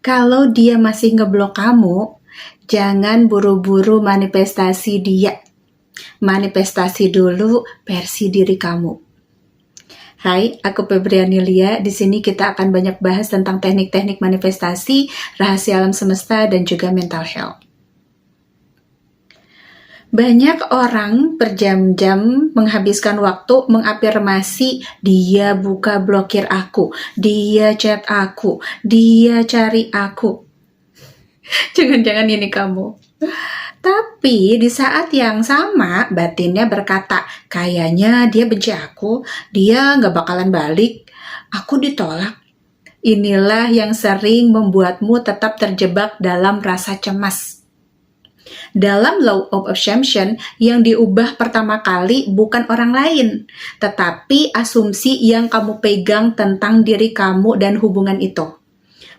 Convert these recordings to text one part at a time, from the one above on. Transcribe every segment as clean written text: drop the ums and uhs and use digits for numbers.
Kalau dia masih ngeblok kamu, jangan buru-buru manifestasi dia. Manifestasi dulu versi diri kamu. Hai, aku Febriani Lia. Di sini kita akan banyak bahas tentang teknik-teknik manifestasi, rahasia alam semesta, dan juga mental health. Banyak orang berjam-jam menghabiskan waktu mengafirmasi, dia buka blokir aku, dia chat aku, dia cari aku. Jangan-jangan ini kamu. Tapi di saat yang sama batinnya berkata, kayaknya dia benci aku, dia gak bakalan balik, aku ditolak. Inilah yang sering membuatmu tetap terjebak dalam rasa cemas. Dalam Law of Assumption, yang diubah pertama kali bukan orang lain, tetapi asumsi yang kamu pegang tentang diri kamu dan hubungan itu.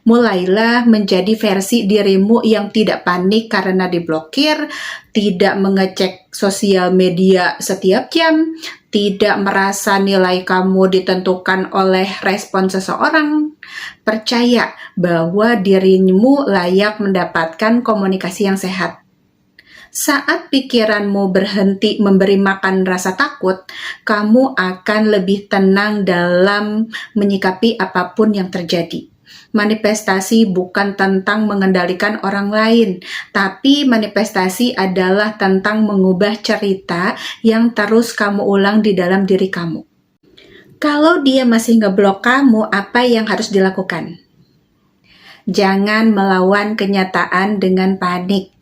Mulailah menjadi versi dirimu yang tidak panik karena diblokir, tidak mengecek sosial media setiap jam, tidak merasa nilai kamu ditentukan oleh respon seseorang. Percaya bahwa dirimu layak mendapatkan komunikasi yang sehat. Saat pikiranmu berhenti memberi makan rasa takut, kamu akan lebih tenang dalam menyikapi apapun yang terjadi. Manifestasi bukan tentang mengendalikan orang lain, tapi manifestasi adalah tentang mengubah cerita yang terus kamu ulang di dalam diri kamu. Kalau dia masih ngeblok kamu, apa yang harus dilakukan? Jangan melawan kenyataan dengan panik.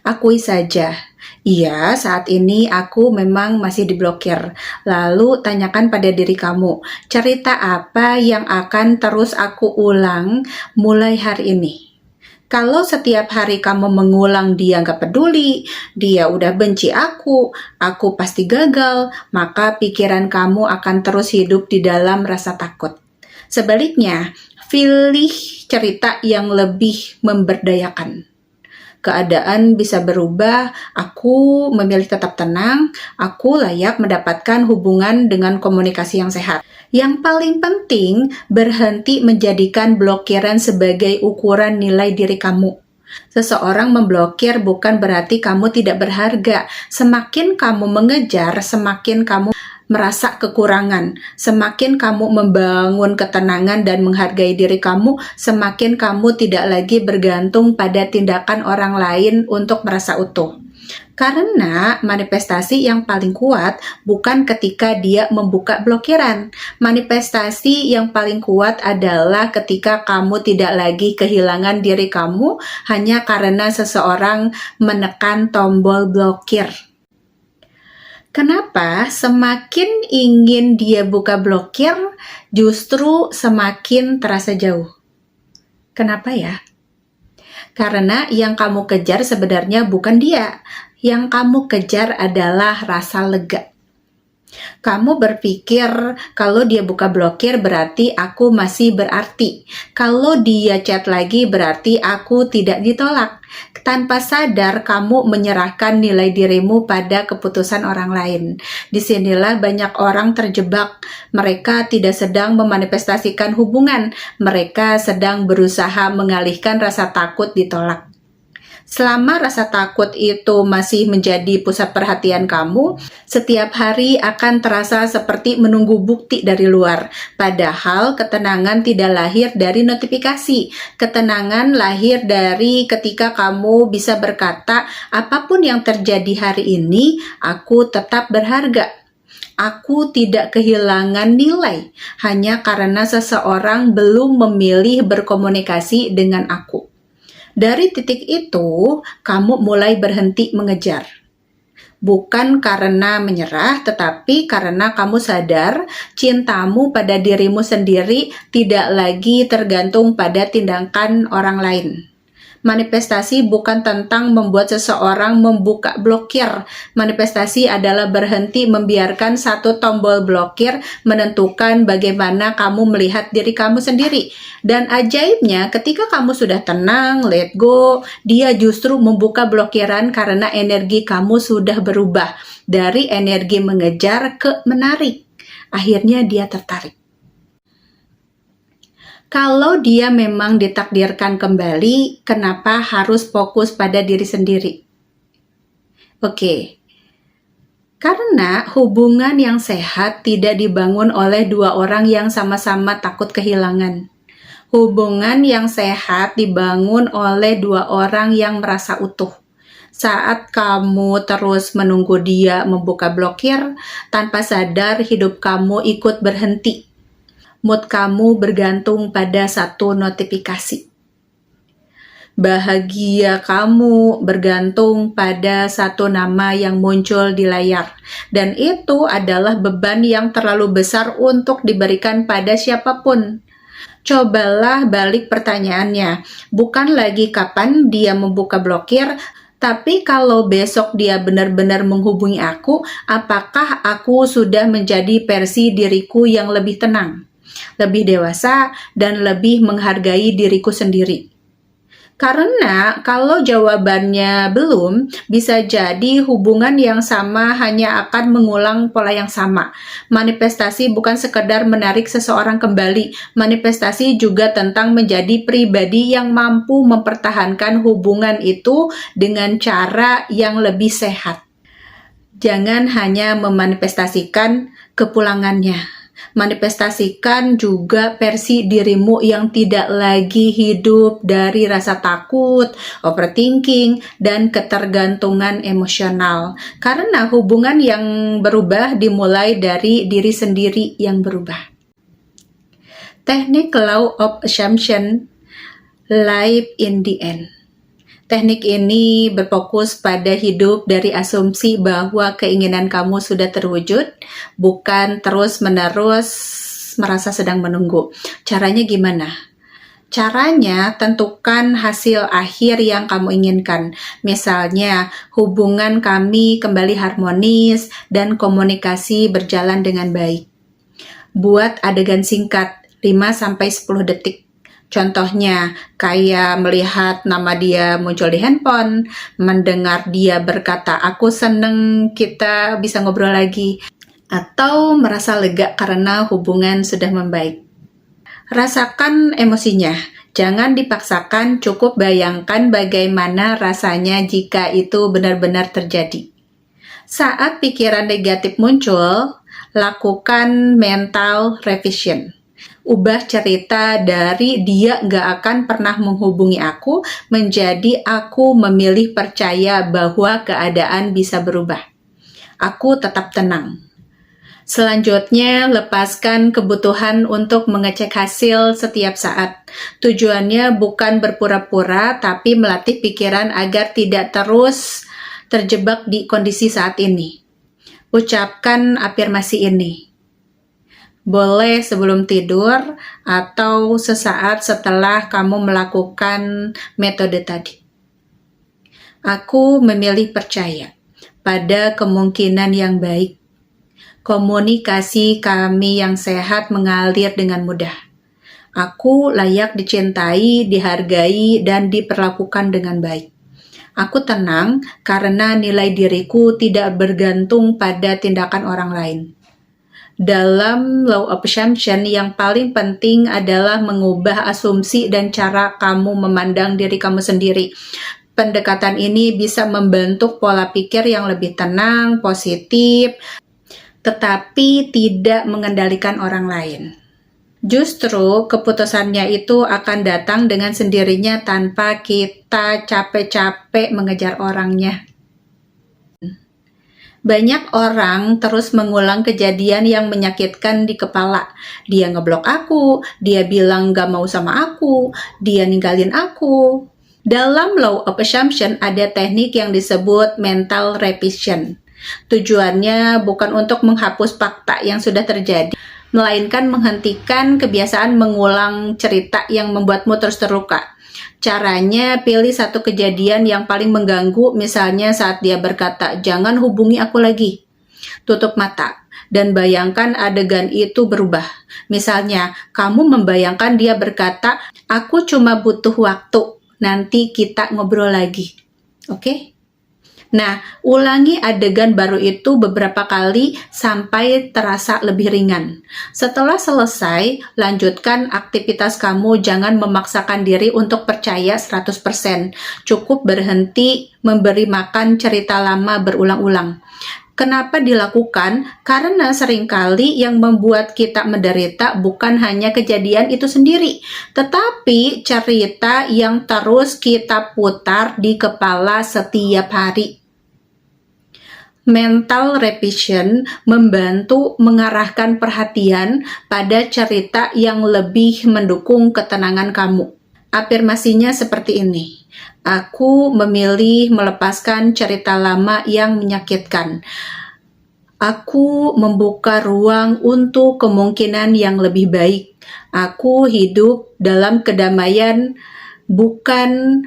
Akui saja, iya saat ini aku memang masih diblokir. Lalu tanyakan pada diri kamu, cerita apa yang akan terus aku ulang mulai hari ini? Kalau setiap hari kamu mengulang dia gak peduli, dia udah benci aku pasti gagal, maka pikiran kamu akan terus hidup di dalam rasa takut. Sebaliknya, pilih cerita yang lebih memberdayakan. Keadaan bisa berubah, aku memilih tetap tenang, aku layak mendapatkan hubungan dengan komunikasi yang sehat. Yang paling penting, berhenti menjadikan blokiran sebagai ukuran nilai diri kamu. Seseorang memblokir bukan berarti kamu tidak berharga. Semakin kamu mengejar, semakin kamu merasa kekurangan. Semakin kamu membangun ketenangan dan menghargai diri kamu, semakin kamu tidak lagi bergantung pada tindakan orang lain untuk merasa utuh. Karena manifestasi yang paling kuat bukan ketika dia membuka blokiran. Manifestasi yang paling kuat adalah ketika kamu tidak lagi kehilangan diri kamu hanya karena seseorang menekan tombol blokir. Kenapa semakin ingin dia buka blokir, justru semakin terasa jauh? Kenapa ya? Karena yang kamu kejar sebenarnya bukan dia. Yang kamu kejar adalah rasa lega. Kamu berpikir kalau dia buka blokir berarti aku masih berarti. Kalau dia chat lagi berarti aku tidak ditolak. Tanpa sadar kamu menyerahkan nilai dirimu pada keputusan orang lain. Disinilah banyak orang terjebak. Mereka tidak sedang memanifestasikan hubungan. Mereka sedang berusaha mengalihkan rasa takut ditolak. Selama rasa takut itu masih menjadi pusat perhatian kamu, setiap hari akan terasa seperti menunggu bukti dari luar. Padahal ketenangan tidak lahir dari notifikasi. Ketenangan lahir dari ketika kamu bisa berkata, apapun yang terjadi hari ini, aku tetap berharga. Aku tidak kehilangan nilai hanya karena seseorang belum memilih berkomunikasi dengan aku. Dari titik itu, kamu mulai berhenti mengejar. Bukan karena menyerah, tetapi karena kamu sadar cintamu pada dirimu sendiri tidak lagi tergantung pada tindakan orang lain. Manifestasi bukan tentang membuat seseorang membuka blokir. Manifestasi adalah berhenti membiarkan satu tombol blokir menentukan bagaimana kamu melihat diri kamu sendiri. Dan ajaibnya, ketika kamu sudah tenang, let go, dia justru membuka blokiran karena energi kamu sudah berubah dari energi mengejar ke menarik. Akhirnya dia tertarik. Kalau dia memang ditakdirkan kembali, kenapa harus fokus pada diri sendiri? Oke. Karena hubungan yang sehat tidak dibangun oleh dua orang yang sama-sama takut kehilangan. Hubungan yang sehat dibangun oleh dua orang yang merasa utuh. Saat kamu terus menunggu dia membuka blokir, tanpa sadar hidup kamu ikut berhenti. Mood kamu bergantung pada satu notifikasi. Bahagia kamu bergantung pada satu nama yang muncul di layar, dan itu adalah beban yang terlalu besar untuk diberikan pada siapapun. Cobalah balik pertanyaannya, bukan lagi kapan dia membuka blokir, tapi kalau besok dia benar-benar menghubungi aku, apakah aku sudah menjadi versi diriku yang lebih tenang, lebih dewasa, dan lebih menghargai diriku sendiri? Karena kalau jawabannya belum, bisa jadi hubungan yang sama hanya akan mengulang pola yang sama. Manifestasi bukan sekedar menarik seseorang kembali, manifestasi juga tentang menjadi pribadi yang mampu mempertahankan hubungan itu dengan cara yang lebih sehat. Jangan hanya memanifestasikan kepulangannya. Manifestasikan juga versi dirimu yang tidak lagi hidup dari rasa takut, overthinking, dan ketergantungan emosional. Karena hubungan yang berubah dimulai dari diri sendiri yang berubah. Teknik Law of Assumption, Life in the End. Teknik ini berfokus pada hidup dari asumsi bahwa keinginan kamu sudah terwujud, bukan terus-menerus merasa sedang menunggu. Caranya gimana? Caranya, tentukan hasil akhir yang kamu inginkan. Misalnya, hubungan kami kembali harmonis dan komunikasi berjalan dengan baik. Buat adegan singkat, 5-10 detik. Contohnya, kayak melihat nama dia muncul di handphone, mendengar dia berkata, "Aku seneng kita bisa ngobrol lagi," atau merasa lega karena hubungan sudah membaik. Rasakan emosinya, jangan dipaksakan, cukup bayangkan bagaimana rasanya jika itu benar-benar terjadi. Saat pikiran negatif muncul, lakukan mental revision. Ubah cerita dari dia gak akan pernah menghubungi aku menjadi aku memilih percaya bahwa keadaan bisa berubah. Aku tetap tenang. Selanjutnya, lepaskan kebutuhan untuk mengecek hasil setiap saat. Tujuannya bukan berpura-pura, tapi melatih pikiran agar tidak terus terjebak di kondisi saat ini. Ucapkan afirmasi ini. Boleh sebelum tidur atau sesaat setelah kamu melakukan metode tadi. Aku memilih percaya pada kemungkinan yang baik. Komunikasi kami yang sehat mengalir dengan mudah. Aku layak dicintai, dihargai, dan diperlakukan dengan baik. Aku tenang karena nilai diriku tidak bergantung pada tindakan orang lain. Dalam Law of Assumption, yang paling penting adalah mengubah asumsi dan cara kamu memandang diri kamu sendiri. Pendekatan ini bisa membentuk pola pikir yang lebih tenang, positif, tetapi tidak mengendalikan orang lain. Justru keputusannya itu akan datang dengan sendirinya tanpa kita capek-capek mengejar orangnya. Banyak orang terus mengulang kejadian yang menyakitkan di kepala. Dia ngeblok aku, dia bilang gak mau sama aku, dia ninggalin aku. Dalam Law of Assumption ada teknik yang disebut mental revision. Tujuannya bukan untuk menghapus fakta yang sudah terjadi, melainkan menghentikan kebiasaan mengulang cerita yang membuatmu terus terluka. Caranya, pilih satu kejadian yang paling mengganggu, misalnya saat dia berkata, "Jangan hubungi aku lagi." Tutup mata dan bayangkan adegan itu berubah. Misalnya, kamu membayangkan dia berkata, "Aku cuma butuh waktu, nanti kita ngobrol lagi." Oke? Nah, ulangi adegan baru itu beberapa kali sampai terasa lebih ringan. Setelah selesai, lanjutkan aktivitas kamu. Jangan memaksakan diri untuk percaya 100%. Cukup berhenti memberi makan cerita lama berulang-ulang. Kenapa dilakukan? Karena seringkali yang membuat kita menderita bukan hanya kejadian itu sendiri, tetapi cerita yang terus kita putar di kepala setiap hari. Mental revision membantu mengarahkan perhatian pada cerita yang lebih mendukung ketenangan kamu. Afirmasinya seperti ini. Aku memilih melepaskan cerita lama yang menyakitkan. Aku membuka ruang untuk kemungkinan yang lebih baik. Aku hidup dalam kedamaian, bukan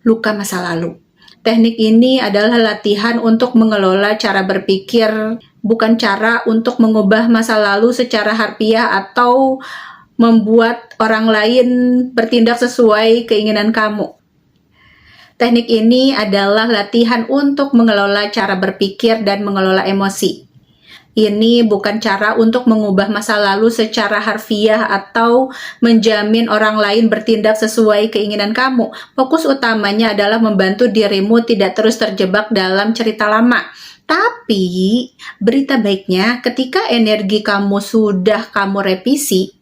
luka masa lalu. Teknik ini adalah latihan untuk mengelola cara berpikir, bukan cara untuk mengubah masa lalu secara harfiah atau membuat orang lain bertindak sesuai keinginan kamu. Teknik ini adalah latihan untuk mengelola cara berpikir dan mengelola emosi. Ini bukan cara untuk mengubah masa lalu secara harfiah atau menjamin orang lain bertindak sesuai keinginan kamu. Fokus utamanya adalah membantu dirimu tidak terus terjebak dalam cerita lama. Tapi, berita baiknya ketika energi kamu sudah kamu revisi,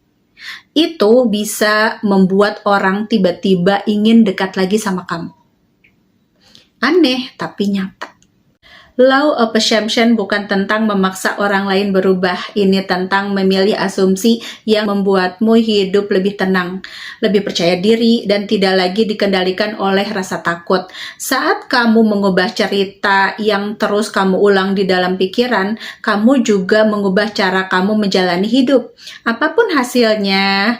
itu bisa membuat orang tiba-tiba ingin dekat lagi sama kamu. Aneh, tapi nyata. Law of Assumption bukan tentang memaksa orang lain berubah, ini tentang memilih asumsi yang membuatmu hidup lebih tenang, lebih percaya diri, dan tidak lagi dikendalikan oleh rasa takut. Saat kamu mengubah cerita yang terus kamu ulang di dalam pikiran, kamu juga mengubah cara kamu menjalani hidup. Apapun hasilnya,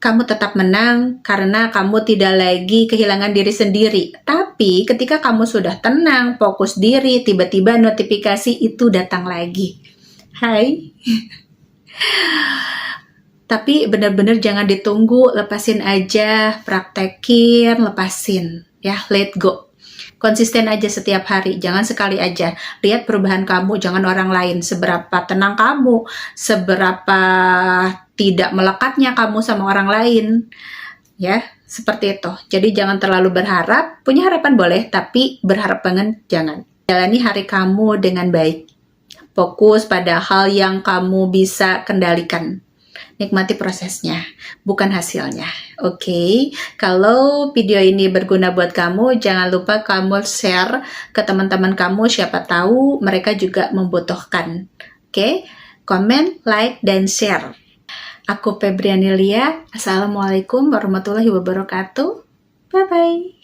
kamu tetap menang karena kamu tidak lagi kehilangan diri sendiri. Tapi ketika kamu sudah tenang, fokus diri, tiba-tiba notifikasi itu datang lagi. Hai. Tapi benar-benar jangan ditunggu, lepasin aja, praktekin, lepasin. Ya, let go. Konsisten aja setiap hari, jangan sekali aja. Lihat perubahan kamu, jangan orang lain. Seberapa tenang kamu, seberapa tidak melekatnya kamu sama orang lain. Ya, seperti itu. Jadi jangan terlalu berharap. Punya harapan boleh, tapi berharap banget jangan. Jalani hari kamu dengan baik. Fokus pada hal yang kamu bisa kendalikan. Nikmati prosesnya, bukan hasilnya. Oke, kalau video ini berguna buat kamu, jangan lupa kamu share ke teman-teman kamu, siapa tahu mereka juga membutuhkan. Oke, komen, like, dan share. Aku Febriani Lia. Assalamualaikum warahmatullahi wabarakatuh. Bye-bye.